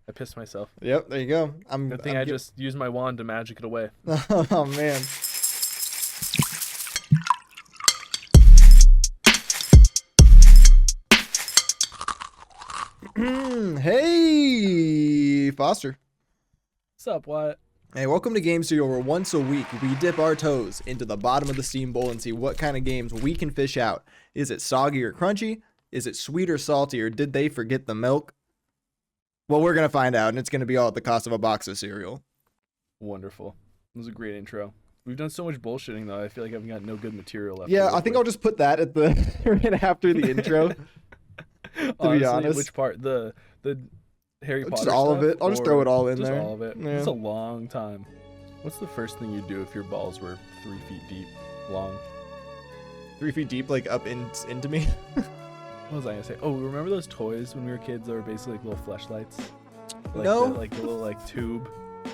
I pissed myself. Yep, there you go. Good thing I just used my wand to magic it away. Oh man. Hey, Foster. What's up, Wyatt? Hey, welcome to Game Studio, where once a week we dip our toes into the bottom of the Steam Bowl and see what kind of games we can fish out. Is it soggy or crunchy? Is it sweet or salty, or did they forget the milk? Well, we're going to find out, and it's going to be all at the cost of a box of cereal. Wonderful. It was a great intro. We've done so much bullshitting, though. I feel like I've got no good material left. Yeah, I think I'll just put that at the right after the intro. Honestly, be honest. which part? The Harry Potter Just all stuff, of it. I'll just throw it all in just there. all of it. Yeah. It's a long time. What's the first thing you'd do if your balls were 3 feet deep long? 3 feet deep, like up into me. What was I gonna say? Oh, remember those toys when we were kids that were basically like little fleshlights? Like No. like the little like tube.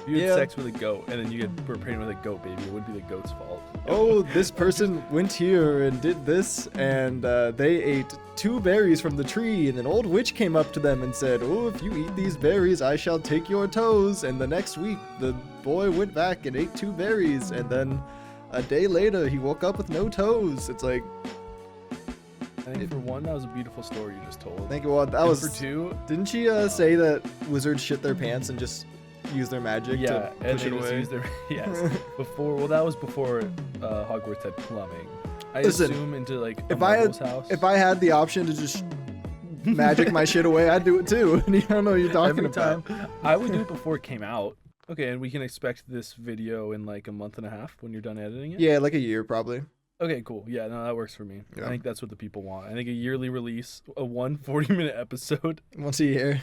You had Yeah. sex with a goat, and then you were pregnant with a goat baby. It would be the goat's fault. Oh, this person went here and did this, and they ate 2 berries from the tree, and an old witch came up to them and said, "Oh, if you eat these berries, I shall take your toes." And the next week, the boy went back and ate 2 berries, and then a day later, he woke up with no toes. It's like, I think for one, that was a beautiful story you just told. thank you. Well, that And was. for two. Didn't she say that wizards shit their pants and just use their magic Yeah, to and push they it just away? used their before. Well, that was before Hogwarts had plumbing. I Listen, assume into like a if I had Muggle's house. if I had the option to just magic my shit away, I'd do it too. I don't know what you're talking Every about. time, I would do it before it came out. Okay, and we can expect this video in like a month and a half when you're done editing it. Yeah, like a year probably. Okay, cool. Yeah, no, that works for me. Yeah. I think that's what the people want. I think a yearly release, a 40-minute episode Once a year.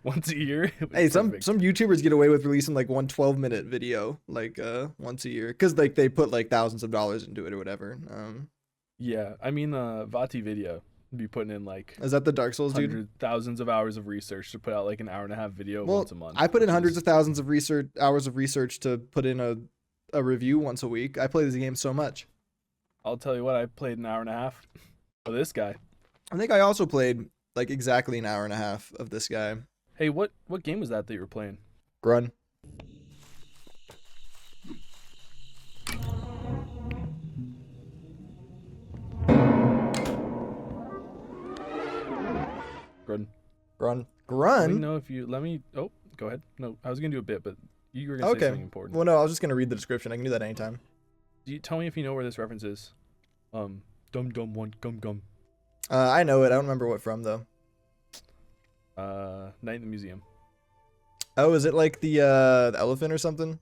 once a year. would be Hey, some perfect. YouTubers get away with releasing like one 12-minute video like once a year because like they put like thousands of dollars into it or whatever. Yeah, I mean, Vati Video would be putting in like Is that the Dark Souls dude? thousands of hours of research to put out like an hour-and-a-half video Well, once a month. I put in which hundreds is- of thousands of hours of research to put in a review once a week. I play this game so much. I'll tell you what, I played an hour and a half of this guy. I think I also played like exactly an hour and a half of this guy. Hey, what game was that you were playing? Grunn. Grunn. Grunn. Let me Grunn? know if you let me. Oh, go ahead. No, I was gonna do a bit, but you were gonna say Okay. something important. Well, no, I was just gonna read the description. I can do that anytime. Do you tell me if you know where this reference is? Dum dum one gum gum. I know it. I don't remember what from though. Night in the Museum. Oh, is it like the elephant or something?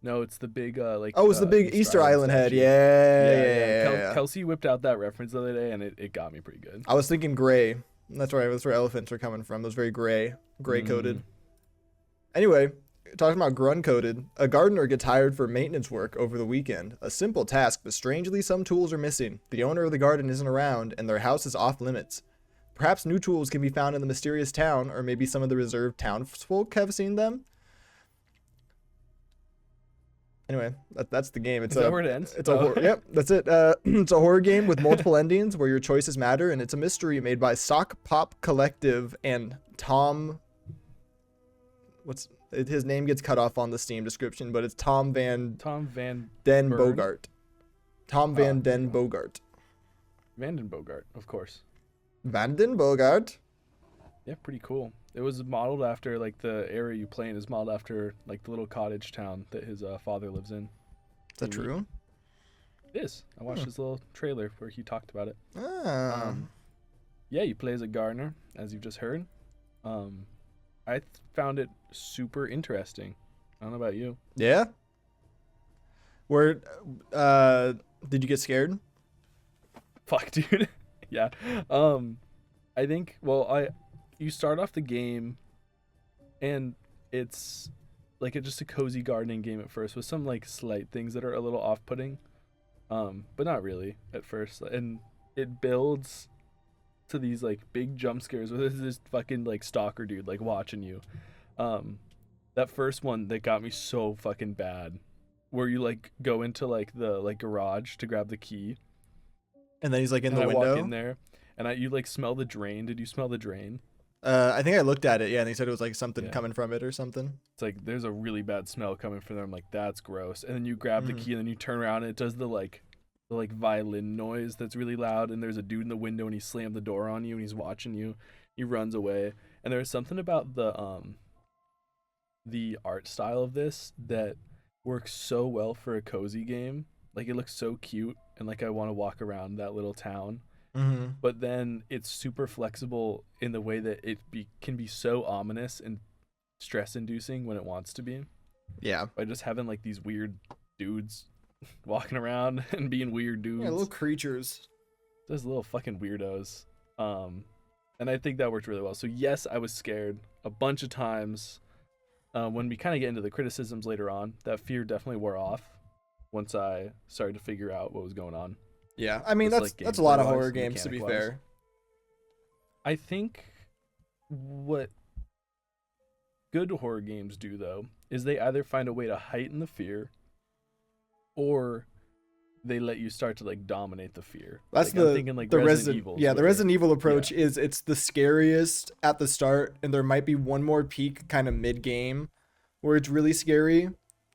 No, it's the big like. Oh, it's the big Easter Island head. statue. Yeah. Kelsey whipped out that reference the other day, and it got me pretty good. I was thinking gray. That's right. That's where elephants are coming from. Those very gray coated. Anyway, talking about Grunn coated, a gardener gets hired for maintenance work over the weekend. A simple task, but strangely some tools are missing. The owner of the garden isn't around, and their house is off limits. Perhaps new tools can be found in the mysterious town, or maybe some of the reserved townsfolk have seen them. Anyway, that's the game. It's Is that where it ends? It's a horror. Yep, that's it. It's a horror game with multiple endings where your choices matter, and it's a mystery made by Sock Pop Collective and Tom. His name gets cut off on the Steam description, but it's Tom Van Den Burn? Bogart. Tom Van Oh, Den Bogart. Vandenbogart, of course. Van Den Bogart. Yeah, pretty cool. It was modeled after like the area you play in is modeled after like the little cottage town that his father lives in. Is that Pretty neat. true? It is. I watched this little trailer where he talked about it. Ah. Yeah, you play as a gardener, as you've just heard. I found it super interesting. I don't know about you. Yeah. Where did you get scared? Fuck, dude. Yeah. I think. Well, you start off the game, and it's like just a cozy gardening game at first with some like slight things that are a little off-putting, but not really at first. And it builds to these like big jump scares where there's this fucking like stalker dude like watching you. That first one that got me so fucking bad, where you like go into like the like garage to grab the key, And then he's like in and the I window. walk in there, and you like smell the drain. Did you smell the drain? I think I looked at it, yeah, and they said it was like something Yeah. coming from it or something. It's like there's a really bad smell coming from there. I'm like, that's gross. And then you grab the key and then you turn around and it does the violin noise that's really loud, and there's a dude in the window and he slammed the door on you and he's watching you. He runs away. And there's something about the art style of this that works so well for a cozy game. Like, it looks so cute and like I want to walk around that little town. Mm-hmm. But then it's super flexible in the way that can be so ominous and stress inducing when it wants to be, Yeah. by just having like these weird dudes walking around and being weird dudes. Yeah, little creatures. Those little fucking weirdos. And I think that worked really well. So yes, I was scared a bunch of times. When we kind of get into the criticisms later on, that fear definitely wore off once I started to figure out what was going on. Yeah, I mean, Just, that's a lot of gameplay-wise, horror games, to be mechanic-wise. fair. I think what good horror games do, though, is they either find a way to heighten the fear, or they let you start to like dominate the fear. That's like, I'm thinking, like, the Resident Evil. yeah, the Resident Evil approach yeah. is it's the scariest at the start, and there might be one more peak kind of mid game where it's really scary.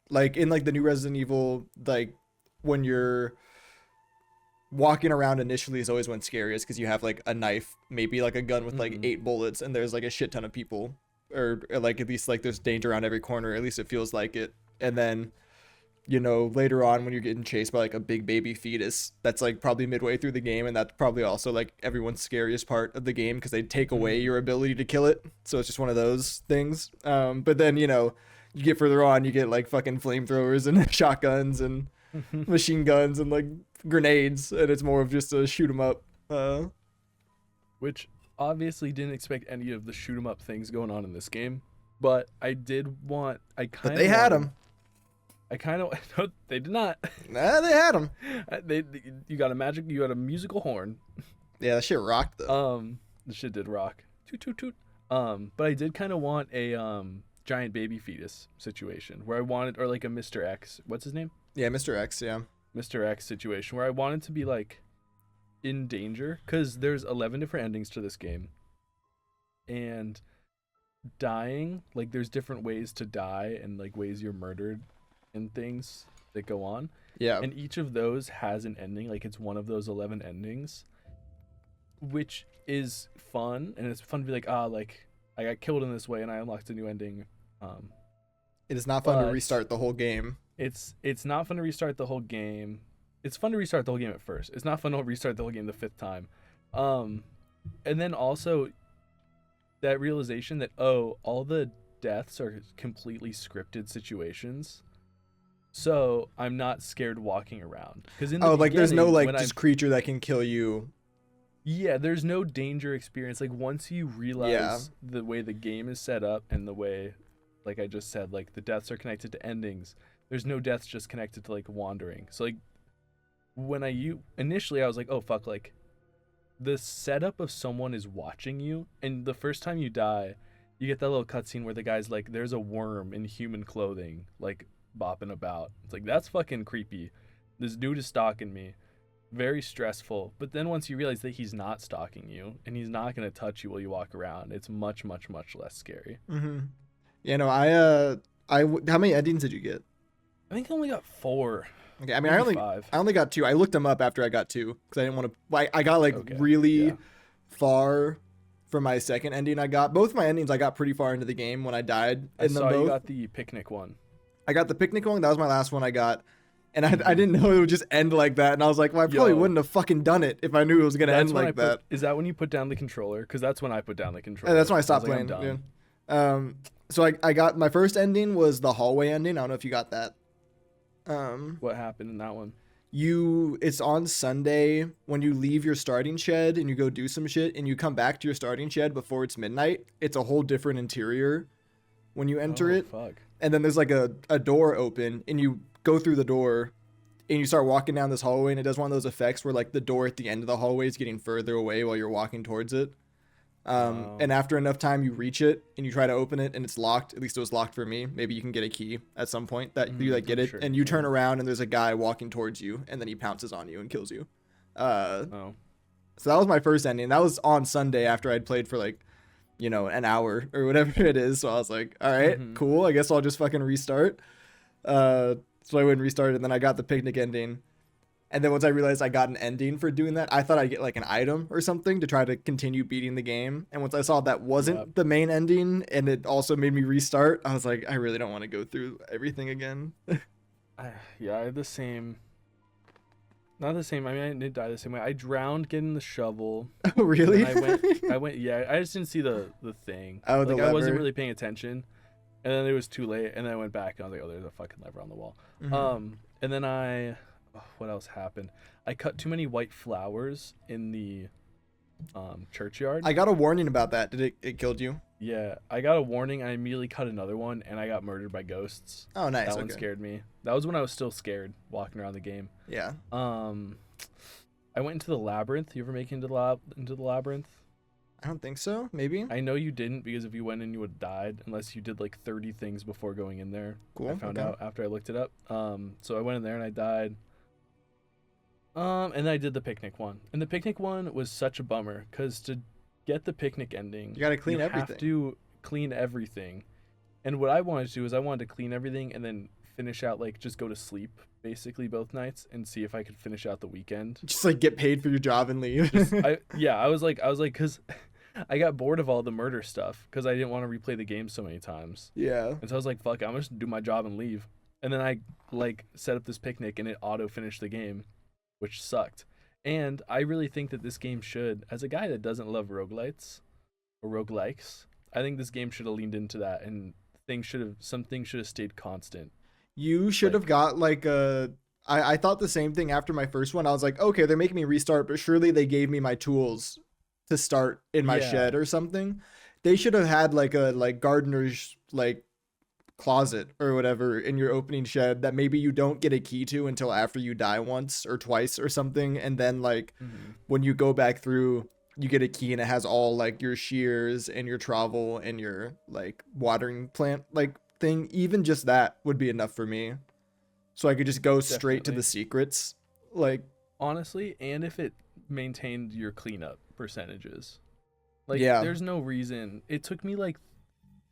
Like in like the new Resident Evil, like when you're walking around initially is always when scariest because you have like a knife, maybe like a gun with like 8 bullets, and there's like a shit ton of people, or like at least like there's danger around every corner. At least it feels like it. And then, you know, later on when you're getting chased by like a big baby fetus, that's like probably midway through the game, and that's probably also like everyone's scariest part of the game because they take away your ability to kill it. So it's just one of those things. But then, you know, you get further on, you get like fucking flamethrowers and shotguns and machine guns and like grenades, and it's more of just a shoot 'em up. Which obviously didn't expect any of the shoot 'em up things going on in this game, but I did want. But they had them. I kind of no, they did not. Nah, they had them. You got a musical horn. Yeah, that shit rocked though. The shit did rock. Toot toot toot. But I did kind of want a giant baby fetus situation where I wanted, or like a Mr. X. What's his name? Yeah, Mr. X. Yeah. Mr. X situation where I wanted to be like in danger, because there's 11 different endings to this game, and dying, like there's different ways to die and like ways you're murdered and things that go on. Yeah. And each of those has an ending, like it's one of those 11 endings, which is fun, and it's fun to be like, like I got killed in this way and I unlocked a new ending. It is not fun to restart the whole game. It's not fun to restart the whole game. It's fun to restart the whole game at first. It's not fun to restart the whole game the 5th time. And then also that realization that, all the deaths are completely scripted situations. So I'm not scared walking around. Because there's no like just creature that can kill you. Yeah, there's no danger experience. Like once you realize the way the game is set up and the way, like I just said, like the deaths are connected to endings. There's no deaths just connected to like wandering. So like when initially I was like, oh fuck, like the setup of someone is watching you, and the first time you die, you get that little cutscene where the guy's like, there's a worm in human clothing, like bopping about. It's like, that's fucking creepy. This dude is stalking me. Very stressful. But then once you realize that he's not stalking you and he's not going to touch you while you walk around, it's much, much, much less scary. Mm-hmm. You know, how many endings did you get? I think I only got 4. Okay, I mean, maybe I 5. only got 2. I looked them up after I got 2 because I didn't want to. I got like really far from my second ending. I got both my endings. I got pretty far into the game when I died. I saw you got the picnic one. I got the picnic one. That was my last one I got. And I didn't know it would just end like that. And I was like, well, I probably wouldn't have fucking done it if I knew it was going to end like that. Is that when you put down the controller? Because that's when I put down the controller. And that's when I stopped playing. Yeah. So I got my first ending was the hallway ending. I don't know if you got that. What happened in that one? It's on Sunday when you leave your starting shed and you go do some shit and you come back to your starting shed before it's midnight. It's a whole different interior when you enter it. Fuck. And then there's like a door open and you go through the door and you start walking down this hallway, and it does one of those effects where like the door at the end of the hallway is getting further away while you're walking towards it. And after enough time you reach it and you try to open it and it's locked. At least it was locked for me. Maybe you can get a key at some point that you like get it, and you turn around and there's a guy walking towards you, and then he pounces on you and kills you. So that was my first ending. That was on Sunday after I'd played for like an hour or whatever it is. So I was like, all right, cool. I guess I'll just fucking restart. So I went and restarted, and then I got the picnic ending. And then once I realized I got an ending for doing that, I thought I'd get like an item or something to try to continue beating the game. And once I saw that wasn't the main ending, and it also made me restart, I was like, I really don't want to go through everything again. I had the same. Not the same. I mean, I didn't die the same way. I drowned getting the shovel. Oh, really? I went. Yeah, I just didn't see the thing. Oh, like, the lever. I wasn't really paying attention, and then it was too late. And then I went back and I was like, oh, there's a fucking lever on the wall. And then what else happened? I cut too many white flowers in the churchyard. I got a warning about that. Did it killed you? Yeah, I got a warning. I immediately cut another one, and I got murdered by ghosts. Oh, nice. That one scared me. That was when I was still scared walking around the game. Yeah. I went into the labyrinth. You ever make it into the labyrinth? I don't think so. Maybe. I know you didn't, because if you went in, you would have died unless you did like 30 things before going in there. Cool. I found out after I looked it up. So I went in there and I died. And then I did the picnic one, and the picnic one was such a bummer because to get the picnic ending, you gotta clean everything. Have to clean everything, and what I wanted to do is I wanted to clean everything and then finish out, like, just go to sleep basically both nights and see if I could finish out the weekend. Just like get paid for your job and leave. I was like, because I got bored of all the murder stuff because I didn't want to replay the game so many times. Yeah. And so I was like, fuck, I'm just do my job and leave. And then I like set up this picnic and it auto finished the game, which sucked. And I really think that this game should, as a guy that doesn't love roguelites or roguelikes, I think this game should have leaned into that, and some things should have stayed constant. You should have got like I thought the same thing after my first one. I was like, okay, they're making me restart, but surely they gave me my tools to start in my shed or something. They should have had like a gardener's like closet or whatever in your opening shed that maybe you don't get a key to until after you die once or twice or something, and then like when you go back through, you get a key and it has all like your shears and your trowel and your like watering plant like thing. Even just that would be enough for me, so I could just go straight to the secrets, like, honestly. And if it maintained your cleanup percentages, like, there's no reason. It took me like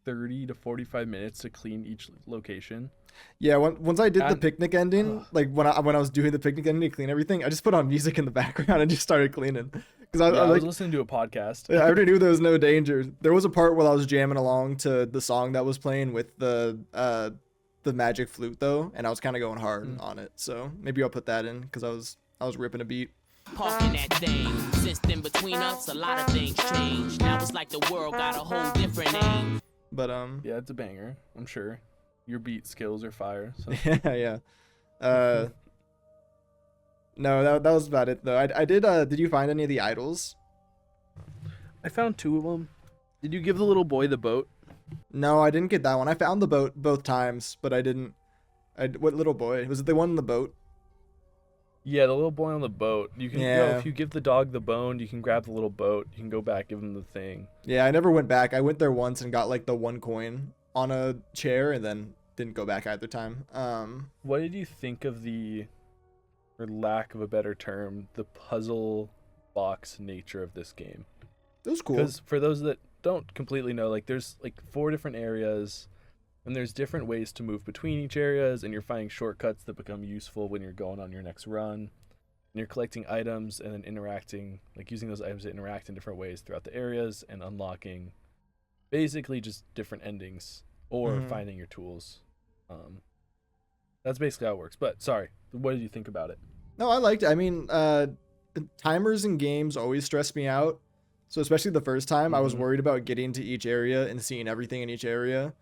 30 to 45 minutes to clean each location. Yeah, once I did the picnic ending, like when I was doing the picnic ending to clean everything, I just put on music in the background and just started cleaning. Because I was listening to a podcast. I already knew there was no danger. There was a part where I was jamming along to the song that was playing with the magic flute though, and I was kind of going hard on it. So maybe I'll put that in because I was ripping a beat. Parking that thing. Since then between us, a lot of things changed. Now it's like the world got a whole different name. But yeah, it's a banger, I'm sure. Your beat skills are fire. So. yeah. No, that was about it though. I did you find any of the idols? I found 2 of them. Did you give the little boy the boat? No, I didn't get that one. I found the boat both times, but I didn't. What little boy? Was it the one in the boat? Yeah, the little boy on the boat. You can if you give the dog the bone, you can grab the little boat. You can go back, give him the thing. Yeah, I never went back. I went there once and got like the 1 coin on a chair, and then didn't go back either time. What did you think of for lack of a better term, the puzzle box nature of this game? It was cool. Because for those that don't completely know, like, there's like 4 different areas, and there's different ways to move between each areas, and you're finding shortcuts that become useful when you're going on your next run. And you're collecting items and then interacting, like using those items to interact in different ways throughout the areas and unlocking basically just different endings or finding your tools. That's basically how it works. But sorry, what did you think about it? No, I liked it. I mean, timers in games always stress me out. So especially the first time, I was worried about getting to each area and seeing everything in each area.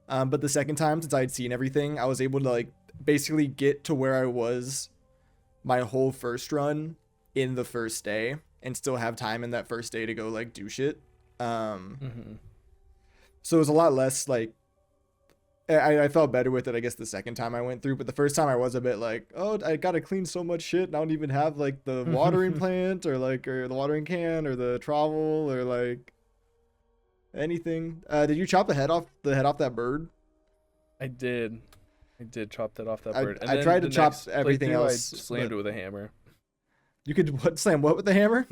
But the second time, since I'd seen everything, I was able to like basically get to where I was my whole first run in the first day and still have time in that first day to go like do shit. So it was a lot less like, I felt better with it, I guess, the second time I went through. But the first time I was a bit like, oh, I gotta clean so much shit, and I don't even have like the watering plant or the watering can or the trowel or like anything. Did you chop the head off that bird? I did chop that off that bird. And I tried to chop everything else. I slammed it with a hammer. You could slam what with the hammer?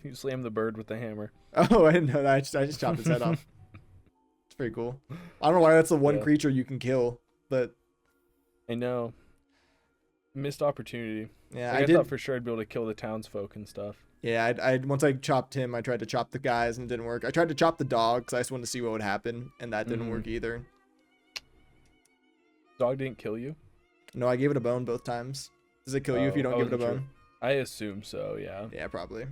You slam the bird with the hammer. Oh, I didn't know that. I just chopped his head off. It's pretty cool. I don't know why that's the one creature you can kill, but I know. Missed opportunity. yeah, I thought for sure I'd be able to kill the townsfolk and stuff. Yeah, I once I chopped him, I tried to chop the guys and it didn't work. I tried to chop the dog because I just wanted to see what would happen, and that didn't work either. Dog didn't kill you? No, I gave it a bone both times. Does it kill you if you don't give it a bone? I assume so, yeah. Yeah, probably.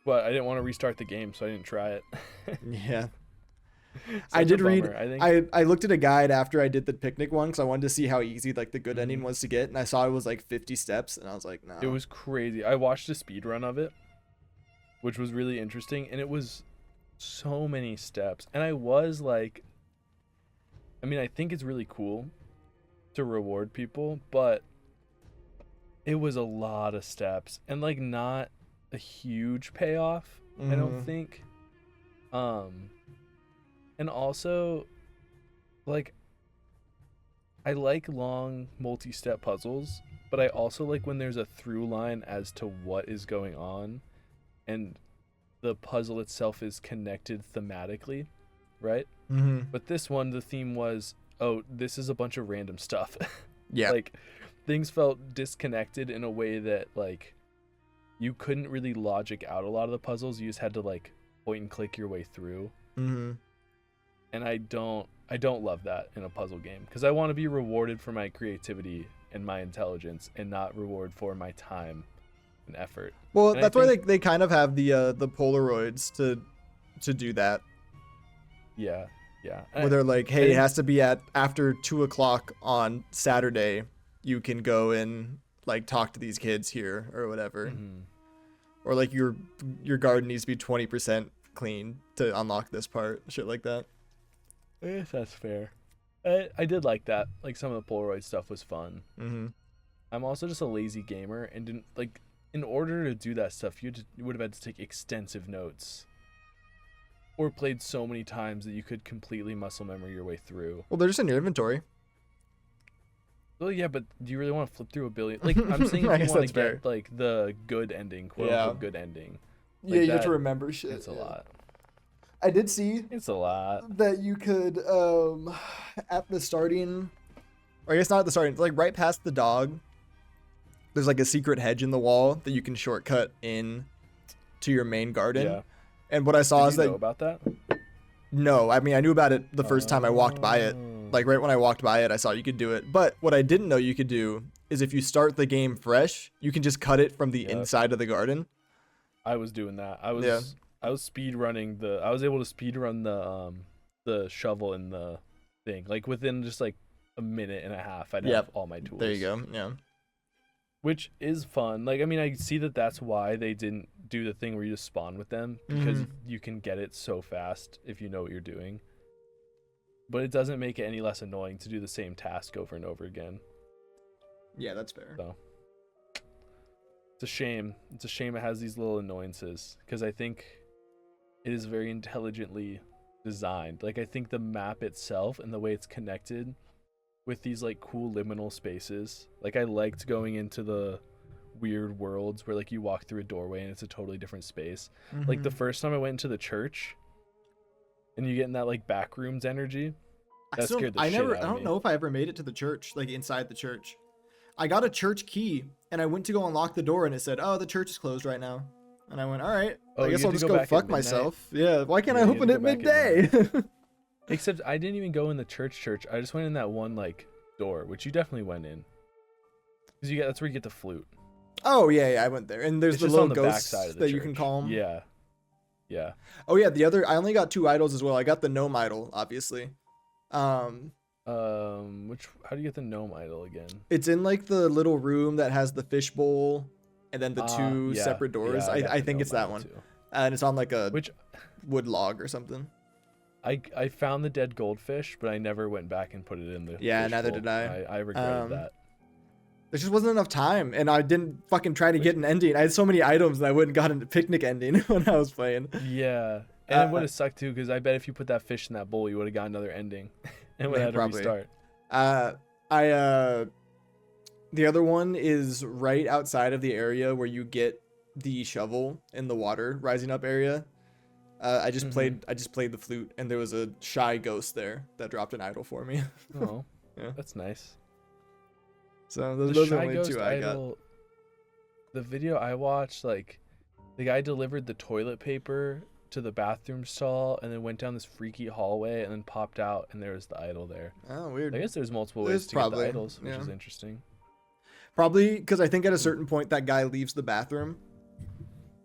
But I didn't want to restart the game, so I didn't try it. Yeah. I did read. I looked at a guide after I did the picnic one because I wanted to see how easy like the good ending was to get, and I saw it was like 50 steps, and I was like, no. It was crazy. I watched a speed run of it, which was really interesting, and it was so many steps. And I was like, I mean, I think it's really cool to reward people, but it was a lot of steps and like not a huge payoff, I don't think. And also, like, I like long multi-step puzzles, but I also like when there's a through line as to what is going on and the puzzle itself is connected thematically, right? But this one, the theme was, oh, this is a bunch of random stuff. Yeah. Like, things felt disconnected in a way that, like, you couldn't really logic out a lot of the puzzles. You just had to, like, point and click your way through. And I don't love that in a puzzle game because I want to be rewarded for my creativity and my intelligence and not reward for my time and effort. Well, and that's why they kind of have the Polaroids to do that. Yeah. Where they're like, hey, it has to be at after 2:00 on Saturday. You can go and like talk to these kids here or whatever. Or like your garden needs to be 20% clean to unlock this part. Shit like that. I guess that's fair. I did like that. Like, some of the Polaroid stuff was fun. I'm also just a lazy gamer and didn't like. In order to do that stuff, you would have had to take extensive notes, or played so many times that you could completely muscle memory your way through. Well, they're just in your inventory. Well, yeah, but do you really want to flip through a billion? Like, I'm saying, if you want to get like the good ending, quote unquote good ending. Like, yeah, you have to remember shit. It's a lot. I did see It's a lot. that you could at the starting, or I guess not at the starting, like right past the dog, there's like a secret hedge in the wall that you can shortcut in to your main garden. Yeah. And what I saw is Did you that know about that? no, I mean I knew about it the first time I walked by it. Like right when I walked by it, I saw you could do it. But what I didn't know you could do is if you start the game fresh, you can just cut it from the inside of the garden. I was doing that. I was speed running I was able to speed run the shovel and the thing. Like within just like a minute and a half, I'd have all my tools. There you go. Yeah. Which is fun. Like, I mean, I see that that's why they didn't do the thing where you just spawn with them, because you can get it so fast if you know what you're doing. But it doesn't make it any less annoying to do the same task over and over again. Yeah, that's fair. So it's a shame. It's a shame it has these little annoyances, because I think it is very intelligently designed. Like, I think the map itself and the way it's connected with these like cool liminal spaces. Like, I liked going into the weird worlds where like you walk through a doorway and it's a totally different space. Like the first time I went into the church and you get in that like back rooms energy, that scared the shit out of me. I don't know if I ever made it to the church, like inside the church. I got a church key and I went to go unlock the door and it said, oh, the church is closed right now. And I went, all right, I guess I'll just go fuck myself. Yeah, why can't I open it midday? Except I didn't even go in the church. I just went in that one like door, which you definitely went in. Because that's where you get the flute. Oh yeah, I went there. And there's the little ghosts that you can call them. Yeah. Oh yeah, I only got 2 idols as well. I got the gnome idol, obviously. How do you get the gnome idol again? It's in like the little room that has the fishbowl and then the 2 separate doors. Yeah, I think it's that one. And it's on like a wood log or something. I found the dead goldfish, but I never went back and put it in the neither bowl. did I. I regretted that. There just wasn't enough time, and I didn't fucking try to get an ending. I had so many items, and I wouldn't got a picnic ending when I was playing. Yeah, and it would have sucked too, because I bet if you put that fish in that bowl, you would have got another ending, and would have had to restart. The other one is right outside of the area where you get the shovel in the water rising up area. I just played the flute, and there was a shy ghost there that dropped an idol for me. Oh, Yeah. that's nice. So The those are Shy only Ghost two I got. idol. The video I watched, like, the guy delivered the toilet paper to the bathroom stall, and then went down this freaky hallway, and then popped out, and there was the idol there. Oh, weird. I guess there's multiple There's ways to get probably, the idols, which yeah. is interesting. Probably because I think at a certain point that guy leaves the bathroom.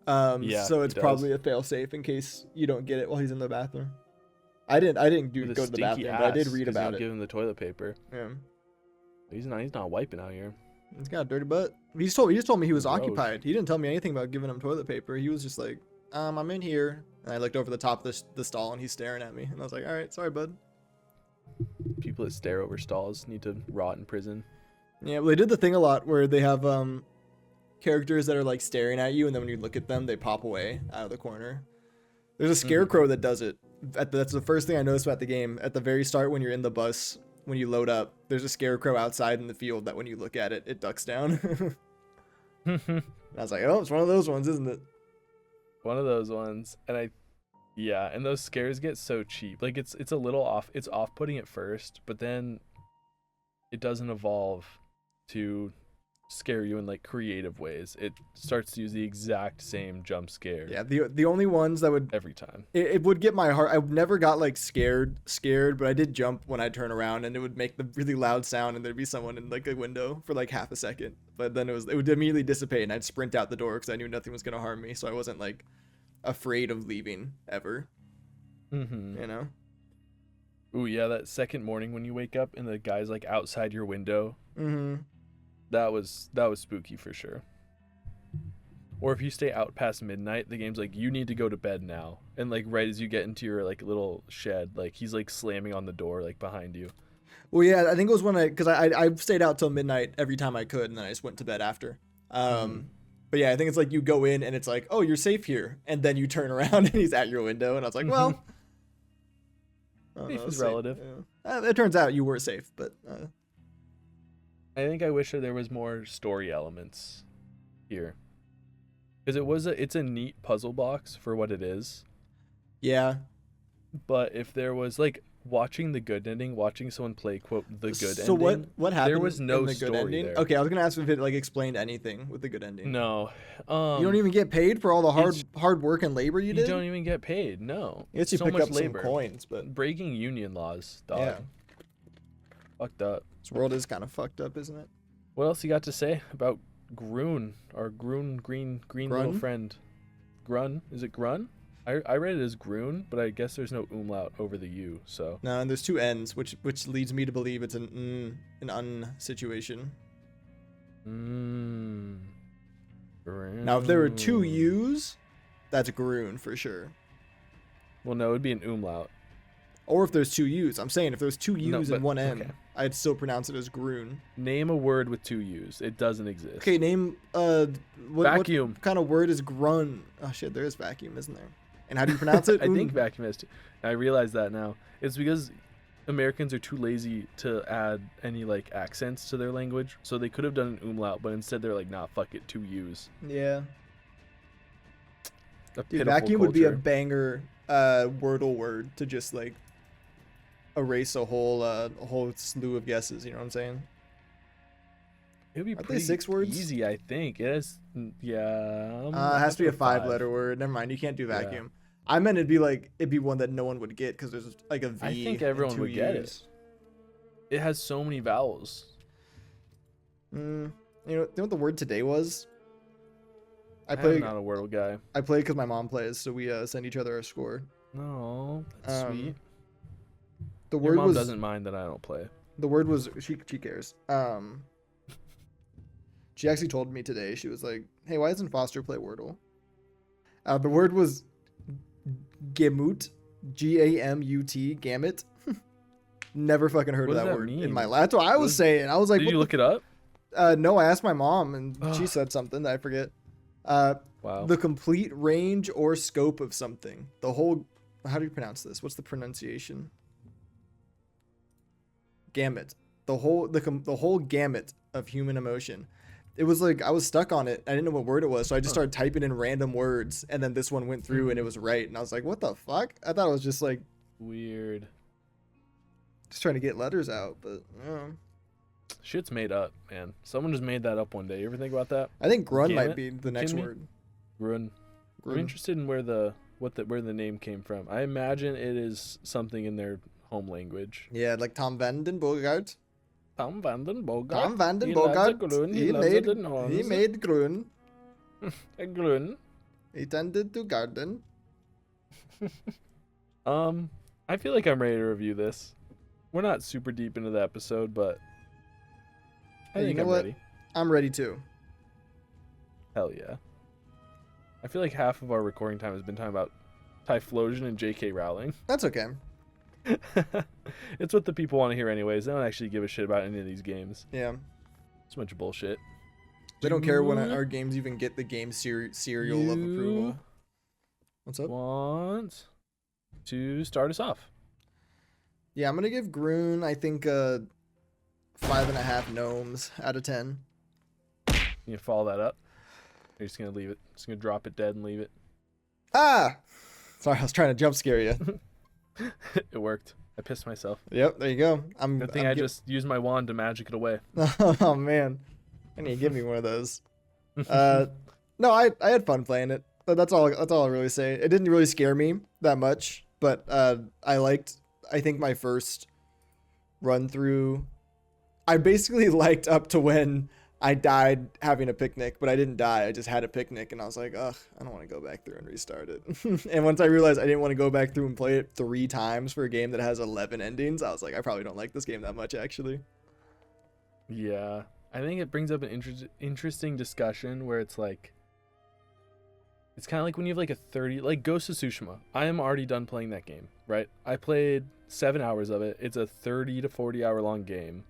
Yeah, So he it's does. probably a fail-safe in case you don't get it while he's in the bathroom. I didn't With a go to the stinky bathroom, but I did ass, read 'cause you about don't it. Give him the toilet paper. Yeah. He's not wiping out here. He's got a dirty butt. He just told me he was Gross. occupied. He didn't tell me anything about giving him toilet paper. He was just like, I'm in here. And I looked over the top of the stall, and he's staring at me. And I was like, all right, sorry, bud. People that stare over stalls need to rot in prison. Yeah, well, they did the thing a lot where they have characters that are like staring at you, and then when you look at them, they pop away out of the corner. There's a scarecrow that does it. That's the first thing I noticed about the game. At the very start, when you're in the bus, when you load up, there's a scarecrow outside in the field that when you look at it, it ducks down. And I was like, oh, it's one of those ones, isn't it? One of those ones, and and those scares get so cheap. Like it's a little off. It's off-putting at first, but then it doesn't evolve to scare you in like creative ways. It starts to use the exact same jump scare. Yeah, the only ones that would Every time. it would get my heart. I never got like scared, but I did jump when I turn around, and it would make the really loud sound, and there'd be someone in like a window for like half a second. But then it would immediately dissipate, and I'd sprint out the door because I knew nothing was gonna harm me, so I wasn't like afraid of leaving ever. Mm-hmm. You know? Ooh, yeah, that second morning when you wake up and the guy's like outside your window. Mm-hmm. That was spooky for sure. Or if you stay out past midnight, the game's like, you need to go to bed now. And like right as you get into your like little shed, like he's like slamming on the door like behind you. Well, yeah, I think it was when I stayed out till midnight every time I could, and then I just went to bed after. But yeah, I think it's like you go in and it's like, oh, you're safe here, and then you turn around and he's at your window, and I was like, well, Safe is relative. Yeah. It turns out you were safe, but I think I wish that there was more story elements here. Because it's a neat puzzle box for what it is. yeah. But if there was like watching the good ending, watching someone play quote the good So ending. what happened? There was no in the good story ending? there. Okay, I was gonna ask if it like explained anything with the good ending. No. You don't even get paid for all the it's- hard work and labor you did. You don't even get paid. No. I guess you so pick much up labor. some coins, but Breaking union laws, dog. yeah, Fucked up. this world is kind of fucked up, isn't it? What else you got to say about Grunn, our green little Grunn? friend? Grunn? Is it Grunn? I read it as Grunn, but I guess there's no umlaut over the U, so. No, and there's two N's, which leads me to believe it's an situation. Now, if there were two U's, that's Grunn for sure. Well, no, it would be an umlaut. Or if there's two U's. I'm saying if there's two U's No, and but- one N, okay. I'd still pronounce it as Grunn. Name a word with two U's. It doesn't exist. Okay, name what Vacuum. kind of word is grun? Oh shit, there is vacuum, isn't there? And how do you pronounce it? I think vacuum has two. I realize that now. It's because Americans are too lazy to add any like accents to their language, so they could have done an umlaut, but instead they're like, nah, fuck it, two U's. Yeah. A Dude, pitiful vacuum would be a culture. banger Wordle word to just like erase a whole slew of guesses, you know what I'm saying? It would be Aren't they pretty 6 words? easy, I think. It is, yeah. It has to be a five. 5-letter word. Never mind, you can't do Yeah. vacuum. I meant it'd be one that no one would get because there's like a V. I think and everyone 2 would get it. U's. It has so many vowels. You know what the word today was? I I'm play not a Wordle guy. I play because my mom plays, so we send each other our score. No, that's sweet. The Your word mom was doesn't mind that I don't play. the word was she cares. She actually told me today. She was like, "Hey, why doesn't Foster play Wordle?" The word was gamut, Gamut, gamut. Never fucking heard What of does that that word in mean? my life. That's what I was saying. I was like, Did what you look it up? No, I asked my mom, and she Ugh. said something that I forget. Wow. The complete range or scope of something. The whole. How do you pronounce this? What's the pronunciation? Gamut. The whole gamut of human emotion. It was like I was stuck on it. I didn't know what word it was, so I just started typing in random words, and then this one went through and it was right. And I was like, "What the fuck?" I thought it was just like Weird. just trying to get letters out, but Shit's made up, man. Someone just made that up one day. You ever think about that? I think Grunn Damn might it. be the next Kidding me? word. Grunn. I'm interested in where the name came from. I imagine it is something in their home language. Yeah, like Tom Vanden Bogart. Tom Vanden Bogart. Tom Vanden He loves a Bogart. Grunn, He loves made it in horns. he made Grunn. A Grunn. He tended to garden. I feel like I'm ready to review this. We're not super deep into the episode, but I Hey, think you know I'm what? ready. I'm ready too. Hell yeah. I feel like half of our recording time has been talking about Typhlosion and J.K. Rowling. That's okay. It's what the people want to hear anyways. They don't actually give a shit about any of these games. Yeah. It's a bunch of bullshit. They don't care when our games even get the game serial of approval. What's up? Want to start us off? Yeah, I'm gonna give Grunn, I think, 5.5 gnomes out of 10. You follow that up? Or you're just gonna leave it? Just gonna drop it dead and leave it? Ah! Sorry, I was trying to jump scare you. It worked. I pissed myself. Yep, there you go. Good thing I just used my wand to magic it away. Oh man, I need to give me one of those. No, I had fun playing it. But that's all I'll really say. It didn't really scare me that much, but I think my first run through, I basically liked up to when I died having a picnic, but I didn't die. I just had a picnic, and I was like, ugh, I don't want to go back through and restart it. And once I realized I didn't want to go back through and play it 3 times for a game that has 11 endings, I was like, I probably don't like this game that much, actually. Yeah, I think it brings up an interesting discussion where it's like, it's kind of like when you have like a 30, like Ghost of Tsushima. I am already done playing that game, right? I played 7 hours of it. It's a 30 to 40 hour long game.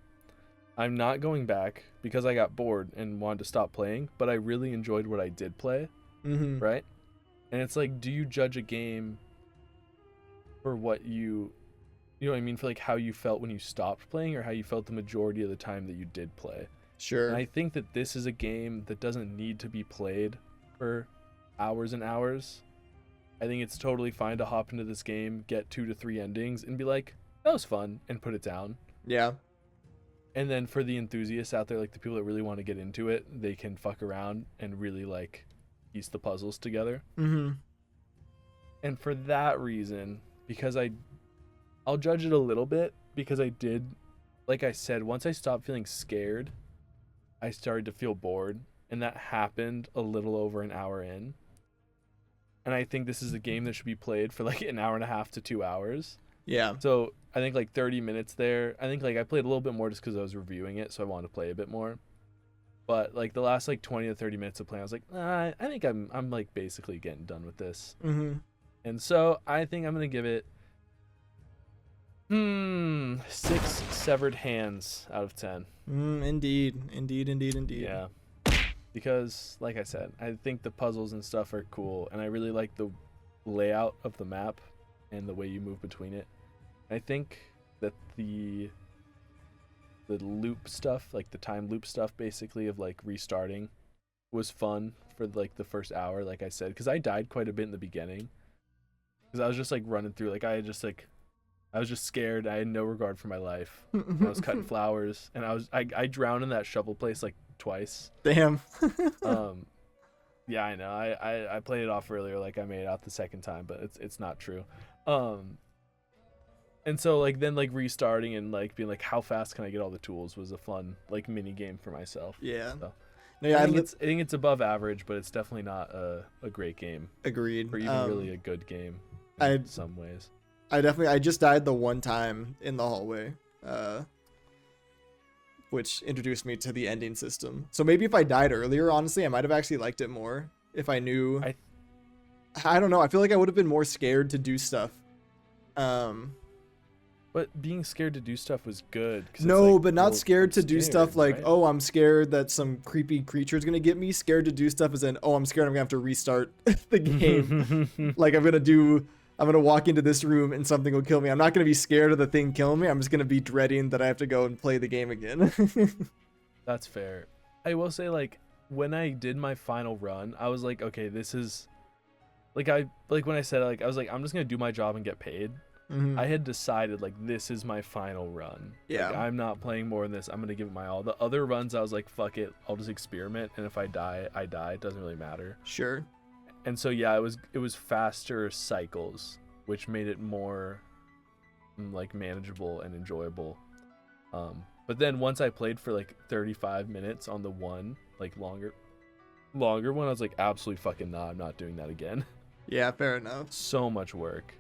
I'm not going back because I got bored and wanted to stop playing, but I really enjoyed what I did play, right? And it's like, do you judge a game for what you know what I mean, for like how you felt when you stopped playing or how you felt the majority of the time that you did play? Sure. And I think that this is a game that doesn't need to be played for hours and hours. I think it's totally fine to hop into this game, get 2 to 3 endings, and be like, that was fun, and put it down. Yeah. And then for the enthusiasts out there, like the people that really want to get into it, they can fuck around and really like piece the puzzles together. And for that reason, because I'll judge it a little bit, because I did, like I said, once I stopped feeling scared, I started to feel bored, and that happened a little over an hour in. And I think this is a game that should be played for like an hour and a half to 2 hours. Yeah. So I think like 30 minutes there. I think like I played a little bit more just because I was reviewing it, so I wanted to play a bit more. But like the last like 20 to 30 minutes of playing, I was like, I think I'm like basically getting done with this. And so I think I'm gonna give it 6 severed hands out of 10. Indeed. Yeah. Because, like I said, I think the puzzles and stuff are cool, and I really like the layout of the map and the way you move between it. I think that the loop stuff, like the time loop stuff, basically, of like restarting, was fun for like the first hour, like I said, because I died quite a bit in the beginning. Because I was just like running through, like I was just scared. I had no regard for my life. I was cutting flowers, and I drowned in that shovel place like twice. Damn. Yeah, I know. I played it off earlier, like I made it out the second time, but it's not true. And so like then like restarting and like being like, how fast can I get all the tools, was a fun like mini game for myself. Yeah. So, No, yeah, I think it's above average, but it's definitely not a great game. Agreed. Or even really a good game in some ways. I just died the one time in the hallway, which introduced me to the ending system. So maybe if I died earlier, honestly, I might have actually liked it more if I knew. I don't know. I feel like I would have been more scared to do stuff. But being scared to do stuff was good. No, like, but not scared to do stuff like, right? oh, I'm scared that some creepy creature is going to get me. Scared to do stuff as in, oh, I'm scared I'm going to have to restart the game. Like I'm going to walk into this room and something will kill me. I'm not going to be scared of the thing killing me. I'm just going to be dreading that I have to go and play the game again. That's fair. I will say, like, when I did my final run, I was like, okay, this is like when I said, like, I was like, I'm just gonna do my job and get paid. Mhm. I had decided, like, this is my final run. Yeah. Like, I'm not playing more than this. I'm gonna give it my all. The other runs, I was like, fuck it, I'll just experiment, and if I die, I die. It doesn't really matter. Sure. And so yeah, it was faster cycles, which made it more like manageable and enjoyable. But then once I played for like 35 minutes on the one, like longer one, I was like, absolutely fucking nah, I'm not doing that again. Yeah, fair enough. So much work.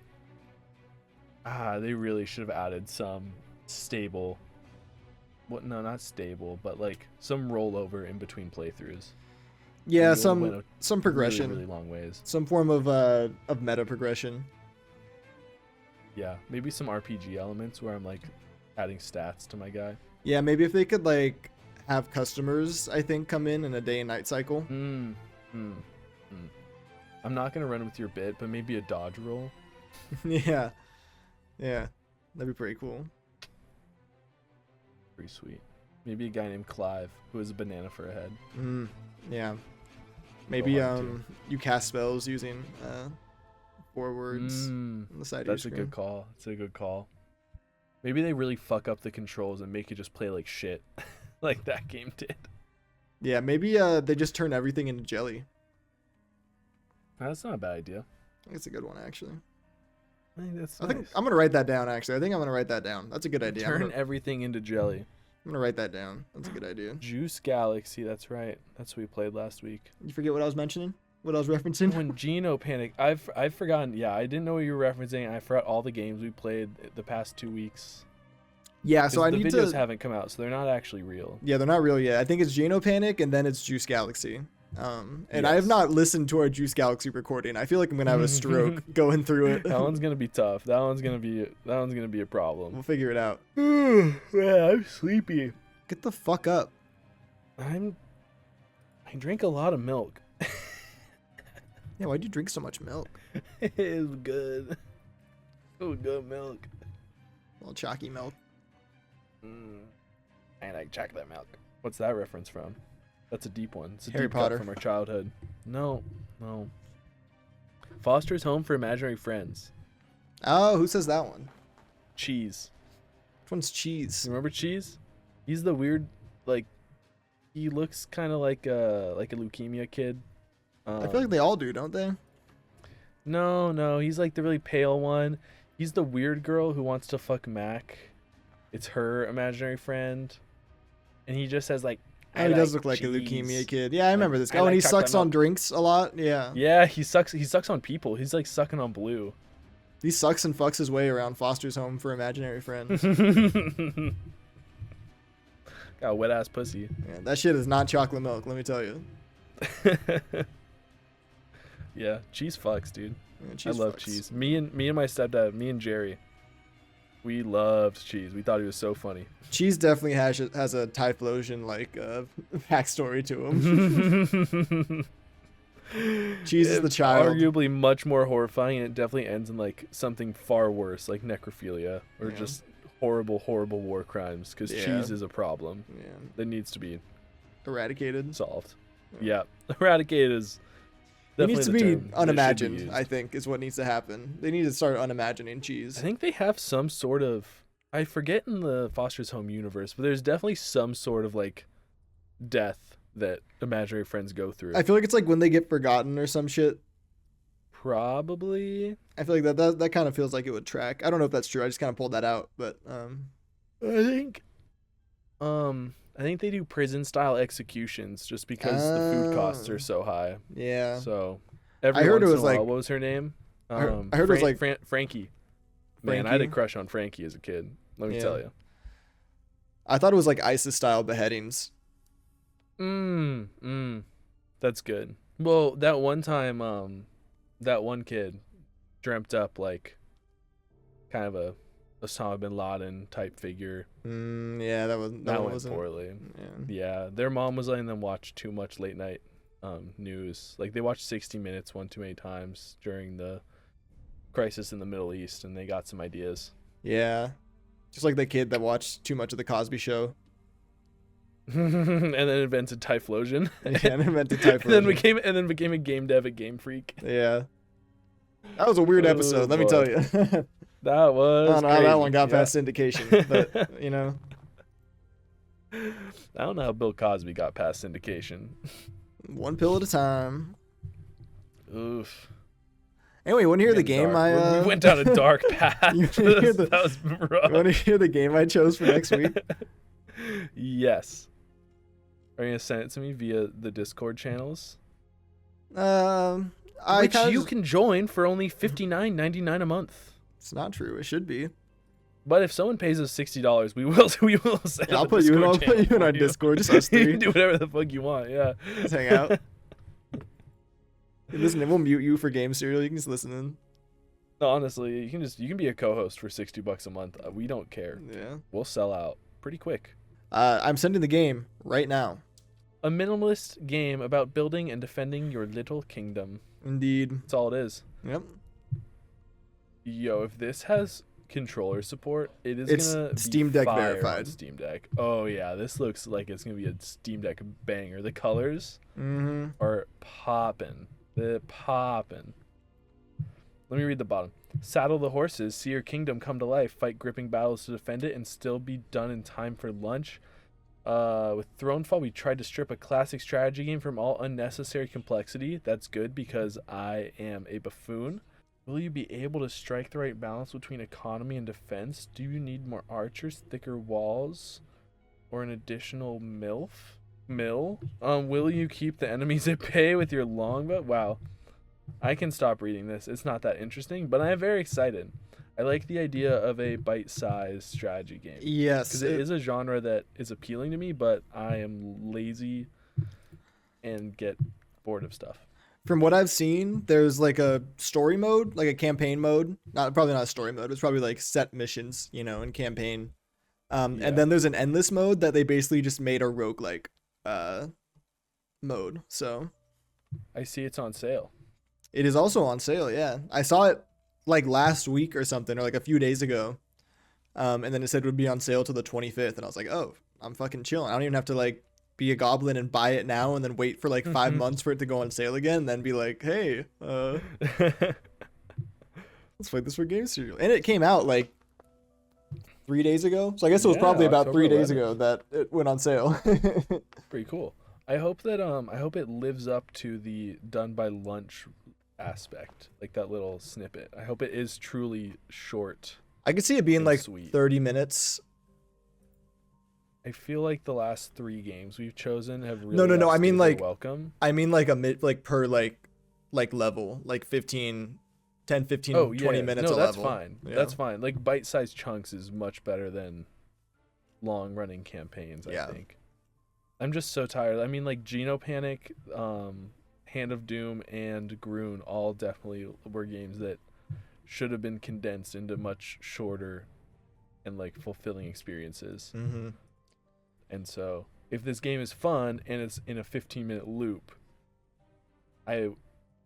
They really should have added some stable, no, not stable, but like some rollover in between playthroughs. Yeah, You went some progression, really long ways. some form of meta progression. Yeah, maybe some RPG elements where I'm like adding stats to my guy. Yeah, maybe if they could like have customers, I think, come in a day and night cycle. I'm not gonna run with your bit, but maybe a dodge roll. Yeah, that'd be pretty cool. Pretty sweet. Maybe a guy named Clive who has a banana for a head. Yeah, maybe hard, too. you cast spells using 4 words on the side of your That's a screen. good call. That's a good call. Maybe they really fuck up the controls and make you just play like shit, like that game did. Yeah, maybe they just turn everything into jelly. That's not a bad idea. I think it's a good one, actually. I think that's I nice. think I'm gonna write that down. Actually, I think I'm gonna write that down. That's a good idea. Turn everything into jelly. I'm gonna write that down. That's a good idea. Juice Galaxy. That's right. That's what we played last week. You forget what I was mentioning? What I was referencing? When Geno panicked, I've forgotten. Yeah, I didn't know what you were referencing. I forgot all the games we played the past 2 weeks. Yeah, so I the need videos to. haven't come out, so they're not actually real. Yeah, they're not real yet. I think it's Geno Panic and then it's Juice Galaxy. And I have Yes. not listened to our Juice Galaxy recording. I feel like I'm gonna have a stroke going through it. That one's gonna be tough. That one's gonna be a problem. We'll figure it out. Yeah, I'm sleepy. Get the fuck up. I drink a lot of milk. Yeah, why'd you drink so much milk? It's good. Oh, good milk. Well, chalky milk. I like chocolate milk. What's that reference from? That's a deep one. It's a Harry deep cut Potter. from our childhood. No. Foster's Home for Imaginary Friends. Oh, who says that one? Cheese. Which one's Cheese? You remember Cheese? He's the weird, like, he looks kind of like a leukemia kid. I feel like they all do, don't they? No, he's like the really pale one. He's the weird girl who wants to fuck Mac. It's her imaginary friend, and he just says like, Oh, he does look like a leukemia kid. Yeah, I remember this guy. I And like he chocolate sucks on milk. drinks a lot. Yeah. Yeah, he sucks on people. He's like sucking on Blue. He sucks and fucks his way around Foster's Home for Imaginary Friends. Got a wet ass pussy. Yeah, that shit is not chocolate milk, let me tell you. Yeah, cheese fucks, dude. Yeah, I cheese love fucks. cheese. Me and my stepdad, me and Jerry, we loved cheese. We thought he was so funny. Cheese definitely has a Typhlosion like backstory to him. Cheese is the child. Arguably much more horrifying, and it definitely ends in like something far worse, like necrophilia or Yeah. just horrible war crimes. Because Yeah. cheese is a problem Yeah. that needs to be Eradicated. solved. Yeah, eradicate is. It needs to definitely be the term that should be unimagined, used. I think, is what needs to happen. They need to start unimagining cheese. I think they have some sort of. I forget in the Foster's Home universe, but there's definitely some sort of like death that imaginary friends go through. I feel like it's like when they get forgotten or some shit. Probably. I feel like that kind of feels like it would track. I don't know if that's true. I just kind of pulled that out, but I think they do prison style executions just because the food costs Oh. are so high. yeah. So every I heard once it in was a while, like- what was her name? I heard it was like Frankie. Man, I had a Frankie? crush on Frankie as a kid. Let me Yeah. tell you. I thought it was like ISIS style beheadings. That's good. Well, that one time, that one kid dreamt up like kind of a Osama bin Laden type figure. Yeah, that one That went wasn't poorly. Yeah. Yeah, their mom was letting them watch too much late night news. Like they watched 60 Minutes one too many times during the crisis in the Middle East, and they got some ideas. Yeah. Just like the kid that watched too much of the Cosby Show. and then invented Typhlosion. Yeah, and invented Typhlosion. and then became a game dev at Game Freak. Yeah. That was a weird episode, let me tell you. That was I don't know how that crazy. one got past syndication, but, you know. I don't know how Bill Cosby got past syndication. One pill at a time. Oof. Anyway, you want to hear the Getting game dark. We went down a dark path. You wanna hear the- That was rough. You want to hear the game I chose for next week? Yes. Are you gonna send it to me via the Discord channels? Which you can join for only $59.99 a month. It's not true. It should be. But if someone pays us $60, we will send. Yeah, I'll put you in our Discord. Just us You three. can do whatever the fuck you want. Yeah. Just hang out. Listen, we'll mute you for game serial. You can just listen in. No, honestly, you can be a co-host for $60 a month. We don't care. Yeah. We'll sell out pretty quick. I'm sending the game right now. A minimalist game about building and defending your little kingdom. Indeed. That's all it is. Yep. Yo, if this has controller support, It's gonna Steam be Deck fire on verified. Steam Deck. Oh yeah, this looks like it's gonna be a Steam Deck banger. The colors Mm-hmm. are popping. They're popping. Let me read the bottom. Saddle the horses, see your kingdom come to life, fight gripping battles to defend it, and still be done in time for lunch. With Thronefall, we tried to strip a classic strategy game from all unnecessary complexity. That's good because I am a buffoon. Will you be able to strike the right balance between economy and defense? Do you need more archers, thicker walls, or an additional mill? Will you keep the enemies at bay with your longbow? Wow. I can stop reading this. It's not that interesting, but I am very excited. I like the idea of a bite-sized strategy game. Yes. Because it is a genre that is appealing to me, but I am lazy and get bored of stuff. From what I've seen, there's like a story mode, like a campaign mode. Probably not a story mode. It's probably like set missions, in campaign. Yeah. And then there's an endless mode that they basically just made a roguelike mode. So I see it's on sale. it is also on sale, yeah. I saw it like last week or something, or like a few days ago. And then it said it would be on sale till the 25th. And I was like, oh, I'm fucking chilling. I don't even have to like be a goblin and buy it now and then wait for like 5 months for it to go on sale again. And then be like, hey, let's play this for game serial. And it came out like 3 days ago. So I guess it was probably about October 3 days 11th. ago that it went on sale. Pretty cool. I hope it lives up to the done by lunch aspect, like that little snippet. I hope it is truly short. I could see it being and like sweet. 30 minutes. I feel like the last 3 games we've chosen have really No, I mean, outstayed like- their welcome. I mean like a mid, like per like level, like 10, 15, Oh, yeah. 20 minutes No, a that's level. fine. Yeah. That's fine. Like bite-sized chunks is much better than long-running campaigns, Yeah. I think. I'm just so tired. I mean, like Geno Panic, Hand of Doom, and Grunn all definitely were games that should have been condensed into much shorter and like fulfilling experiences. Mm-hmm. And so, if this game is fun and it's in a 15-minute loop, And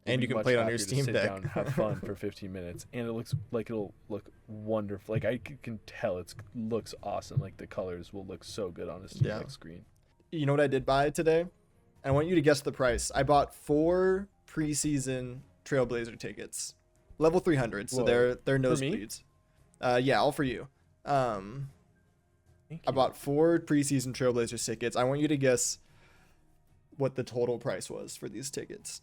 you can play it on your Steam sit Deck. down and have fun for 15 minutes, and it looks like it'll look wonderful. Like I can tell it looks awesome. Like the colors will look so good on a Steam Yeah. Deck screen. You know what I did buy today? I want you to guess the price. I bought 4 preseason Trailblazer tickets, level 300. So Whoa. they're For me? nosebleeds. Yeah, all for you. Thank I you. bought 4 preseason Trailblazer tickets. I want you to guess what the total price was for these tickets.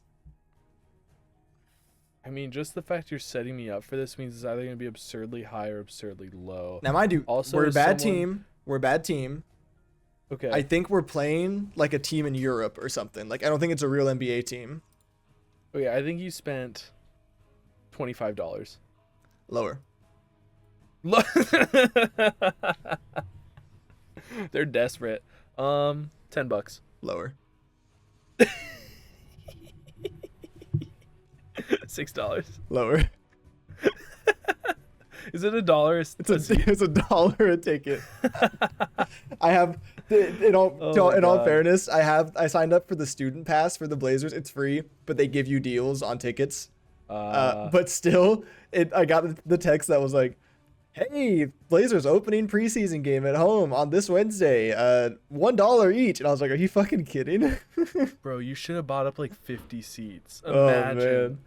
I mean, just the fact you're setting me up for this means it's either going to be absurdly high or absurdly low. Now, mind you, Also, we're a as bad someone- team. We're a bad team. Okay. I think we're playing like a team in Europe or something. Like I don't think it's a real NBA team. Okay, I think you spent $25. Lower. They're desperate. $10. Lower. $6. Lower. Is it $1? It's $1 a ticket. I have in all Oh my in all God. fairness, I signed up for the student pass for the Blazers. It's free, but they give you deals on tickets. But still, I got the text that was like, hey, Blazers opening preseason game at home on this Wednesday. $1 each. And I was like, are you fucking kidding? Bro, you should have bought up like 50 seats. Oh, Imagine.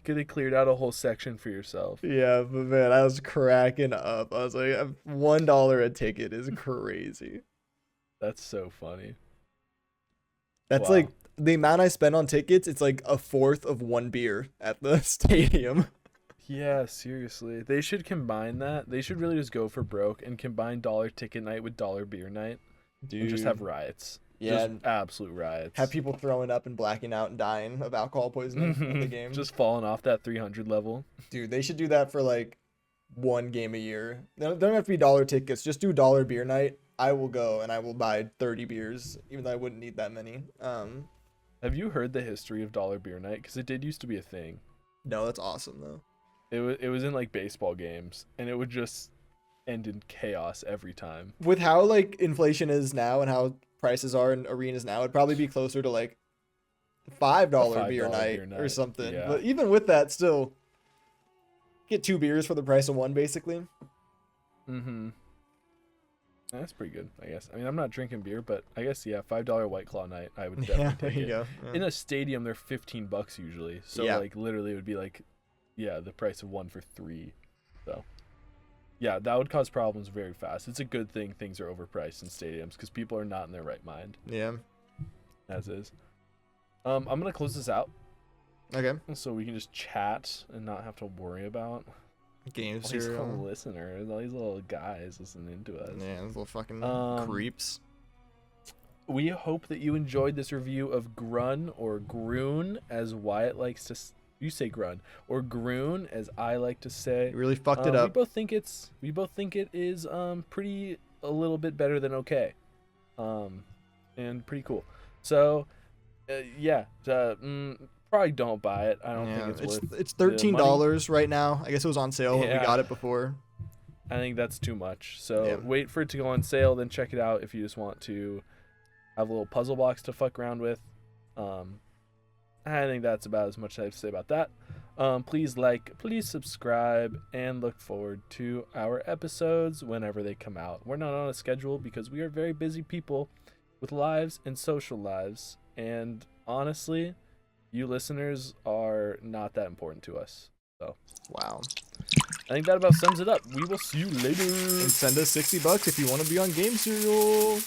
Could have cleared out a whole section for yourself. Yeah, but man, I was cracking up. I was like, $1 a ticket is crazy. That's so funny. That's Wow. like the amount I spend on tickets. It's like a fourth of one beer at the stadium. Yeah, seriously. They should combine that. They should really just go for broke and combine dollar ticket night with dollar beer night. Dude, And just have riots. yeah, Just absolute riots. have people throwing up and blacking out and dying of alcohol poisoning in the game. Just falling off that 300 level. Dude, they should do that for like one game a year. They don't have to be dollar tickets. Just do dollar beer night. I will go and I will buy 30 beers, even though I wouldn't need that many. Have you heard the history of dollar beer night? Because it did used to be a thing. No, that's awesome though. It was in like baseball games, and it would just end in chaos every time. With how like inflation is now and how prices are in arenas now, it'd probably be closer to like $5 beer night or something. yeah. But even with that, still get 2 beers for the price of one, basically. Mm-hmm. That's pretty good, I guess. I mean, I'm not drinking beer, but I guess, yeah, $5 White Claw night, I would definitely Yeah, take there you it. go. Yeah. In a stadium, they're $15 usually. So, Yeah. like, literally it would be like, yeah, the price of one for 3. So, yeah, that would cause problems very fast. It's a good thing things are overpriced in stadiums because people are not in their right mind, Yeah. as is. I'm going to close this out Okay. so we can just chat and not have to worry about Game all these little cereal. listeners, all these little guys listening to us. Yeah, those little fucking creeps. We hope that you enjoyed this review of Grunn, or Grunn, as Wyatt likes to. You say Grunn, or Grunn, as I like to say. You really fucked it up. We both think it is pretty a little bit better than okay, and pretty cool. So, yeah, probably don't buy it. I don't think it's worth. It's the $13 right now. I guess it was on sale when we Yeah. got it before. I think that's too much. So Yeah. wait for it to go on sale, then check it out if you just want to have a little puzzle box to fuck around with. I think that's about as much as I have to say about that. Please like, please subscribe, and look forward to our episodes whenever they come out. We're not on a schedule because we are very busy people with lives and social lives. And honestly, you listeners are not that important to us. So Wow. I think that about sums it up. We will see you later. And send us $60 if you want to be on Game Serial.